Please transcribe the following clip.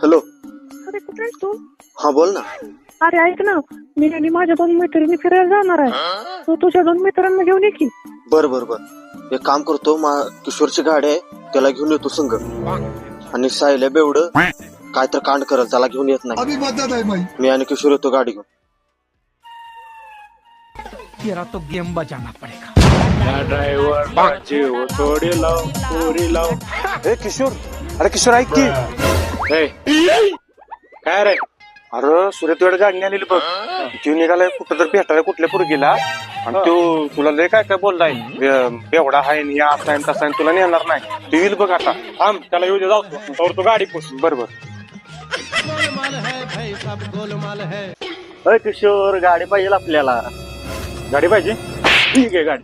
Hello. अरे कुठे आहेस तू? हा बोल ना. अरे ऐक ना, मी आणि माझ्या 2 मैत्रिणी फिरायला जाणार आहे. तू तुझ्या 2 मित्रांना घेऊन ये की. बर बर बर, एक काम करतो, किशोरची गाडी आहे, त्याला घेऊन येतो संग. आणि सायल्या बेवड काय तर कांड करल, त्याला घेऊन येत नाही. मी आणि किशोर येतो गाडी घेऊन. तेरा तो गेम बजाना पडेगा. ड्रायव्हर माझे हो थोडी लाव पुरी लाव. ए किशोर, अरे किशोर ऐक की. काय रे? अरे सूर्य तुझ्या गाडी आलेली बघ. तू निघालाय कुठं तर भेटायला कुठल्या पुढे गेला आणि तो तुला लय काय काय बोललाय, बेवडा आहे आणि असा आहे तसा आहे, तुला नेणार नाही. तू येईल बघ आता. थांब, त्याला येऊ दे, जाऊ तर तो गाडी पुस. बरोबर. किशोर गाडी पाहिजे आपल्याला. गाडी पाहिजे, ठीक आहे गाडी.